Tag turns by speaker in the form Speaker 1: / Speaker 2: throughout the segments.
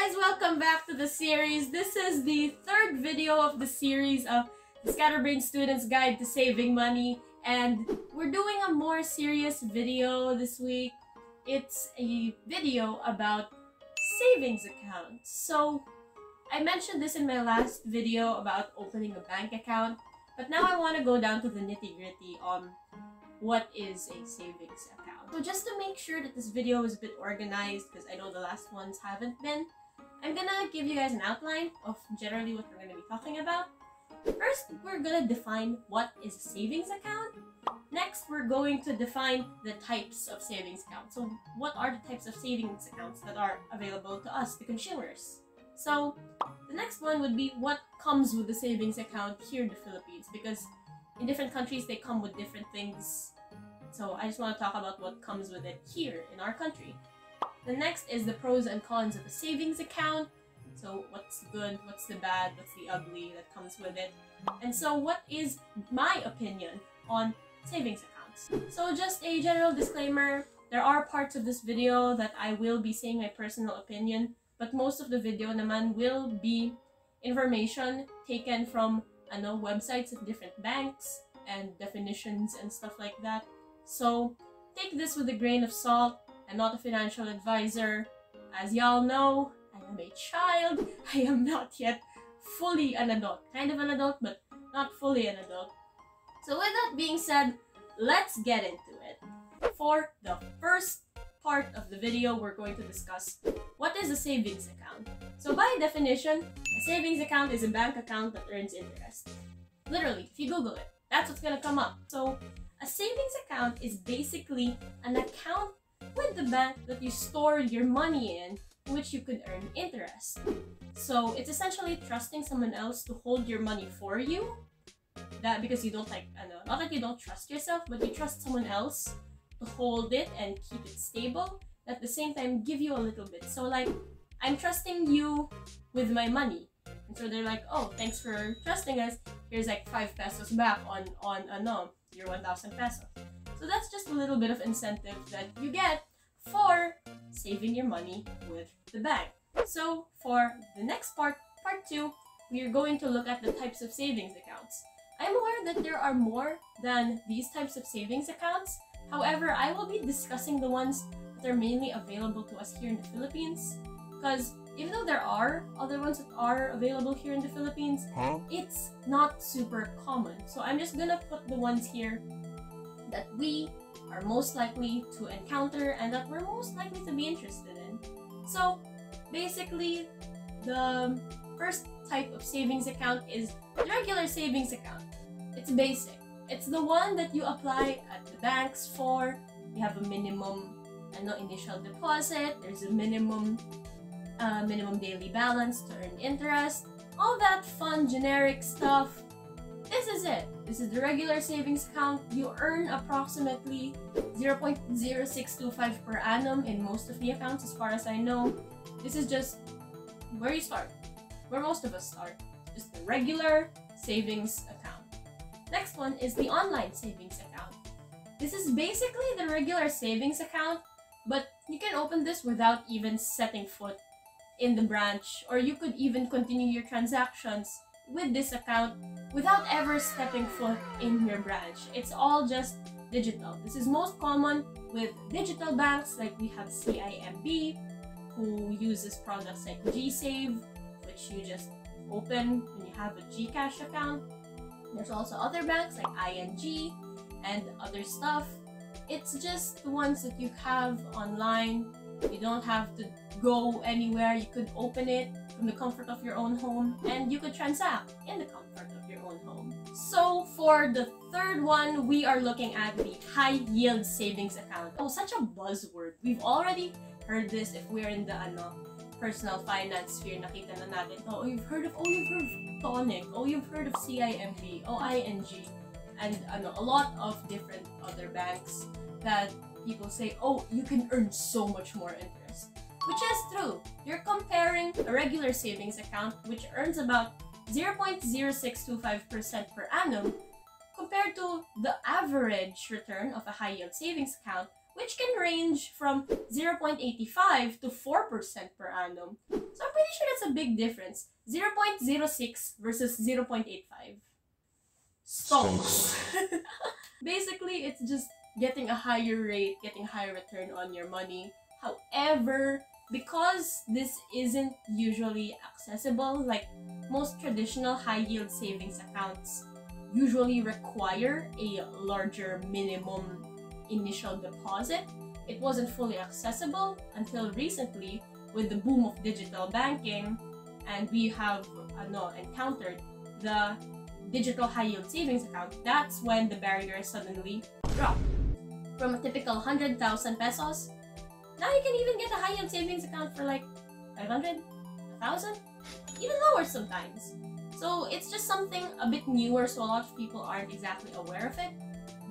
Speaker 1: guys, welcome back to the series. This is the third video of the series of the Scatterbrain Student's Guide to Saving Money, and we're doing a more serious video this week. It's a video about savings accounts. So I mentioned this in my last video about opening a bank account, but now I want to go down to the nitty-gritty on what is a savings account. So just to make sure that this video is a bit organized, because I know the last ones haven't been, I'm gonna give you guys an outline of generally what we're gonna be talking about. First, we're gonna define what is a savings account. Next, we're going to define the types of savings accounts. So what are the types of savings accounts that are available to us, the consumers? So the next one would be what comes with the savings account here in the Philippines, because in different countries they come with different things. So I just want to talk about what comes with it here in our country. The next is the pros and cons of a savings account. So what's the good, what's the bad, what's the ugly that comes with it. And so what is my opinion on savings accounts? So just a general disclaimer, there are parts of this video that I will be saying my personal opinion, but most of the video naman will be information taken from websites of different banks and definitions and stuff like that. So take this with a grain of salt. I'm not a financial advisor. As y'all know, I am a child. I am not yet fully an adult. Kind of an adult, but not fully an adult. So with that being said, let's get into it. For the first part of the video, we're going to discuss what is a savings account. So by definition, a savings account is a bank account that earns interest. Literally, if you Google it, that's what's gonna come up. So a savings account is basically an account with the bank that you store your money in which you could earn interest. So it's essentially trusting someone else to hold your money for you. That because you don't not that you don't trust yourself, but you trust someone else to hold it and keep it stable. At the same time, give you a little bit. So like, I'm trusting you with my money. And so they're like, oh, thanks for trusting us. Here's like 5 pesos back on your 1,000 pesos. So that's just a little bit of incentive that you get for saving your money with the bank. So for the next part 2, we are going to look at the types of savings accounts. I'm aware that there are more than these types of savings accounts. However, I will be discussing the ones that are mainly available to us here in the Philippines, because even though there are other ones that are available here in the Philippines, it's not super common. So I'm just gonna put the ones here that we are most likely to encounter and that we're most likely to be interested in. So basically, the first type of savings account is the regular savings account. It's basic. It's the one that you apply at the banks for. You have a minimum initial deposit. There's a minimum daily balance to earn interest. All that fun generic stuff. This is it. This is the regular savings account. You earn approximately 0.0625 per annum in most of the accounts, as far as I know. This is just where you start, where most of us start. Just the regular savings account. Next one is the online savings account. This is basically the regular savings account, but you can open this without even setting foot in the branch, or you could even continue your transactions with this account without ever stepping foot in your branch. It's all just digital. This is most common with digital banks, like we have CIMB, who uses products like GSave, which you just open when you have a GCash account. There's also other banks like ING and other stuff. It's just the ones that you have online. You don't have to go anywhere. You could open it from the comfort of your own home, and you could transact in the comfort of your own home. So for the third one, we are looking at the high yield savings account. Oh, such a buzzword. We've already heard this if we're in the personal finance sphere. Nakita na natin, oh, you've heard of Tonic, oh, you've heard of CIMB, oh, ING, and a lot of different other banks that people say, oh, you can earn so much more interest. Which is true. You're comparing a regular savings account, which earns about 0.0625% per annum, compared to the average return of a high-yield savings account, which can range from 0.85 to 4% per annum. So I'm pretty sure that's a big difference. 0.06 versus 0.85. Stonks. Basically, it's just getting a higher rate, getting a higher return on your money. However, because this isn't usually accessible, like most traditional high-yield savings accounts usually require a larger minimum initial deposit, it wasn't fully accessible until recently with the boom of digital banking, and we have encountered the digital high-yield savings account. That's when the barrier suddenly dropped. From a typical 100,000 pesos, now you can even get a high-yield savings account for like 500, 1,000, even lower sometimes. So it's just something a bit newer, so a lot of people aren't exactly aware of it,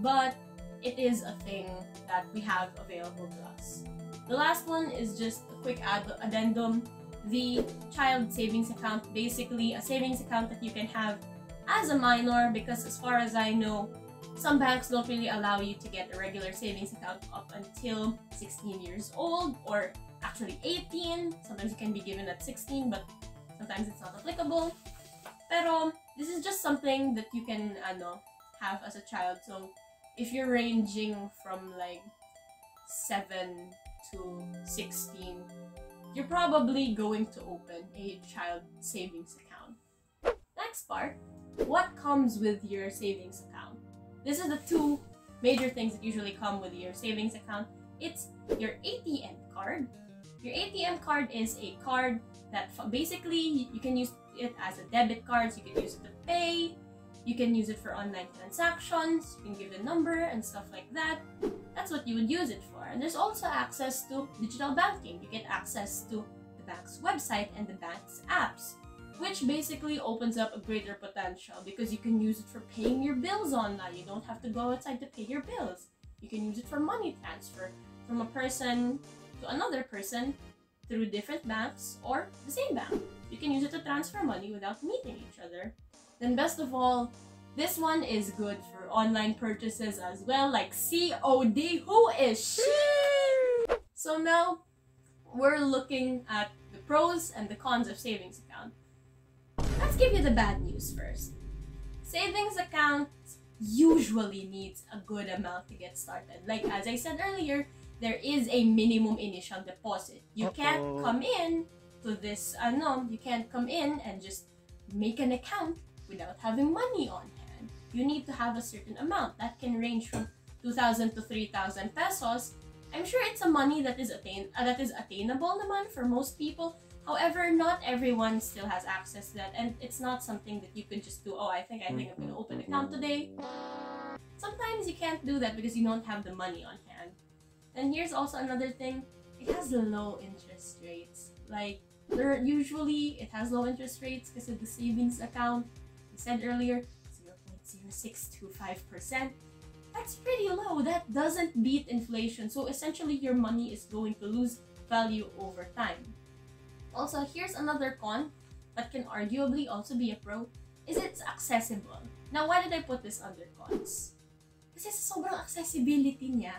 Speaker 1: but it is a thing that we have available to us. The last one is just a quick addendum. The child savings account, basically a savings account that you can have as a minor, because as far as I know, some banks don't really allow you to get a regular savings account up until 16 years old, or actually 18. Sometimes you can be given at 16, but sometimes it's not applicable. Pero this is just something that you can have as a child. So if you're ranging from like 7 to 16, you're probably going to open a child savings account. Next part, what comes with your savings account? This is the two major things that usually come with your savings account. It's your ATM card. Your ATM card is a card that basically you can use it as a debit card, so you can use it to pay, you can use it for online transactions, you can give a number and stuff like that. That's what you would use it for. And there's also access to digital banking. You get access to the bank's website and the bank's apps, which basically opens up a greater potential because you can use it for paying your bills online. You don't have to go outside to pay your bills. You can use it for money transfer from a person to another person through different banks or the same bank. You can use it to transfer money without meeting each other. Then best of all, this one is good for online purchases as well, like COD. Who is she? So now we're looking at the pros and the cons of savings account. Let's give you the bad news first. Savings account usually needs a good amount to get started. Like as I said earlier, there is a minimum initial deposit. You can't come in to this, you can't come in and just make an account without having money on hand. You need to have a certain amount. That can range from 2,000 to 3,000 pesos. I'm sure it's a money that is attainable naman for most people. However, not everyone still has access to that, and it's not something that you can just do, oh, I think I'm gonna open an account today. Sometimes you can't do that because you don't have the money on hand. And here's also another thing, it has low interest rates. Like, it has low interest rates because of the savings account. I said earlier, 0.0625%. That's pretty low. That doesn't beat inflation. So essentially, your money is going to lose value over time. Also, here's another con that can arguably also be a pro, is it's accessible. Now, why did I put this under cons? Kasi sa sobrang accessibility niya.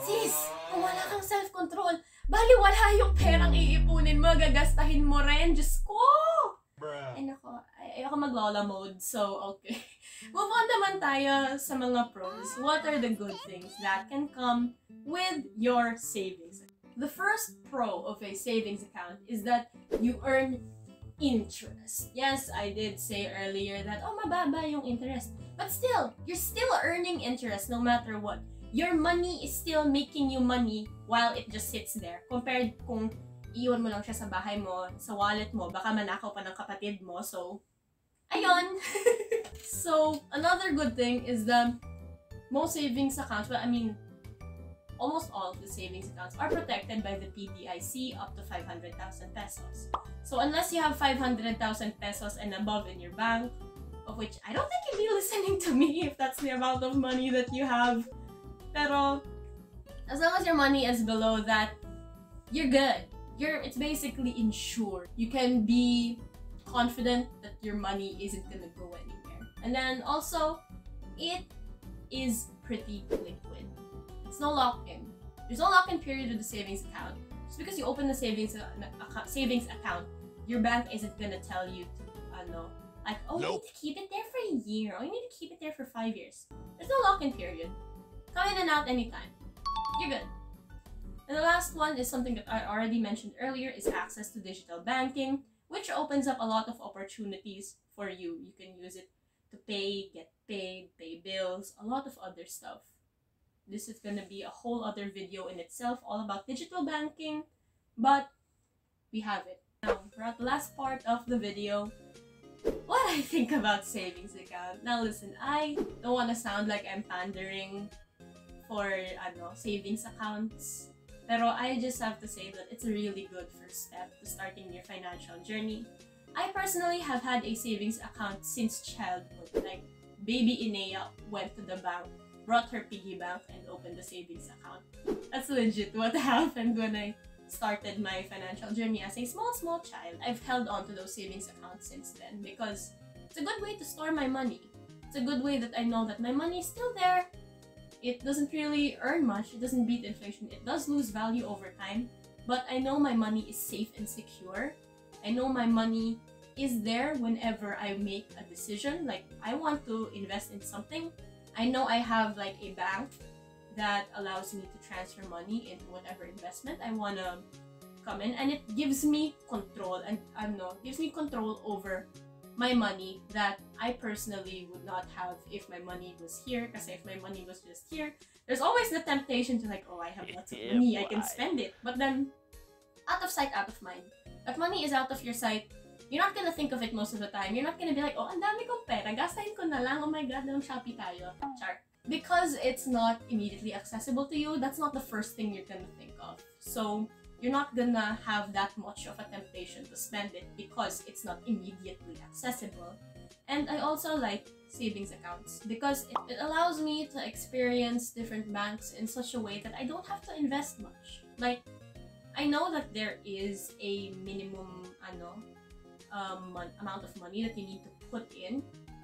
Speaker 1: Sis, kung wala kang self-control, baliwala yung perang iipunin mo, gagastahin mo rin. Diyos ko! Ay nako, ayoko mag-lola mode, so okay. Move on naman tayo sa mga pros. What are the good things that can come with your savings account? The first pro of a savings account is that you earn interest. Yes, I did say earlier that, oh, mababa yung interest. But still, you're still earning interest no matter what. Your money is still making you money while it just sits there. Compared kung iwan mo lang siya sa bahay mo, sa wallet mo, baka manakaw pa ng kapatid mo. So, ayun! So, another good thing is that most savings accounts, well, I mean, almost all of the savings accounts are protected by the PDIC up to 500,000 pesos. So, unless you have 500,000 pesos and above in your bank, of which I don't think you'd be listening to me if that's the amount of money that you have. Pero, as long as your money is below that, you're good. It's basically insured. You can be confident that your money isn't gonna go anywhere. And then also, it is pretty liquid. It's no lock-in. There's no lock-in period with the savings account. Just because you open the savings account, your bank isn't gonna tell you to, like, oh, you need to keep it there for a year, or you need to keep it there for 5 years. There's no lock-in period. Come in and out anytime. You're good. And the last one is something that I already mentioned earlier, is access to digital banking, which opens up a lot of opportunities for you. You can use it to pay, get paid, pay bills, a lot of other stuff. This is gonna be a whole other video in itself, all about digital banking, but we have it. Now, we're at the last part of the video. What I think about savings account. Now listen, I don't want to sound like I'm pandering for savings accounts. Pero I just have to say that it's a really good first step to starting your financial journey. I personally have had a savings account since childhood. Like, baby Inea went to the bank, brought her piggy bank, and opened a savings account. That's legit what happened when I started my financial journey as a small child. I've held on to those savings accounts since then because it's a good way to store my money. It's a good way that I know that my money is still there. It doesn't really earn much, it doesn't beat inflation, it does lose value over time, but I know my money is safe and secure. I know my money is there whenever I make a decision, like I want to invest in something. I know I have like a bank that allows me to transfer money into whatever investment I want to come in, and it gives me control, and gives me control over my money that I personally would not have if my money was here. Because if my money was just here, there's always the temptation to like, oh, I have lots of money, I can spend it. But then, out of sight, out of mind. If money is out of your sight, you're not gonna think of it most of the time. You're not gonna be like, oh, ang dami kong pera, gastahin ko na lang, oh my god, ng Shopee tayo. Char. Because it's not immediately accessible to you, that's not the first thing you're gonna think of. So, you're not gonna have that much of a temptation to spend it because it's not immediately accessible. And I also like savings accounts because it allows me to experience different banks in such a way that I don't have to invest much. Like, I know that there is a minimum amount of money that you need to put in,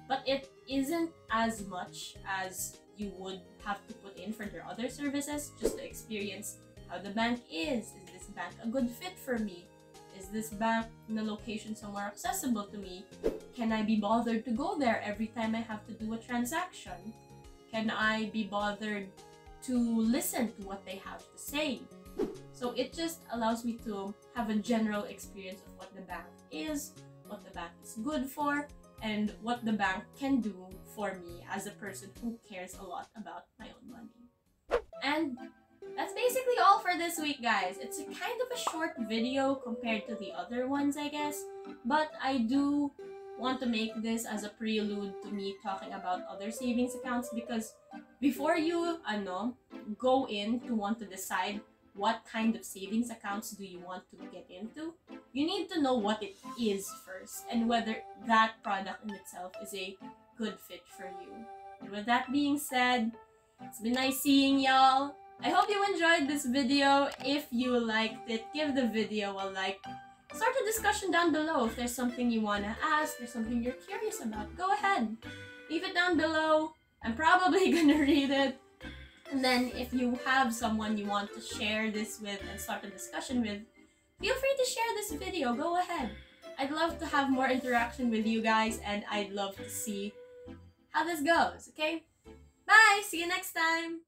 Speaker 1: but it isn't as much as you would have to put in for their other services just to experience how the bank is. Is this bank a good fit for me? Is this bank in a location somewhere accessible to me? Can I be bothered to go there every time I have to do a transaction? Can I be bothered to listen to what they have to say? So it just allows me to have a general experience of what the bank is, what the bank is good for, and what the bank can do for me as a person who cares a lot about my own money. And that's basically all for this week, guys. It's a kind of a short video compared to the other ones, I guess. But I do want to make this as a prelude to me talking about other savings accounts, because before you go in to want to decide what kind of savings accounts do you want to get into, you need to know what it is first and whether that product in itself is a good fit for you. And with that being said, it's been nice seeing y'all. I hope you enjoyed this video. If you liked it, give the video a like. Start a discussion down below. If there's something you want to ask, there's something you're curious about, go ahead. Leave it down below. I'm probably gonna read it. And then if you have someone you want to share this with and start a discussion with, feel free to share this video. Go ahead. I'd love to have more interaction with you guys, and I'd love to see how this goes, okay? Bye! See you next time!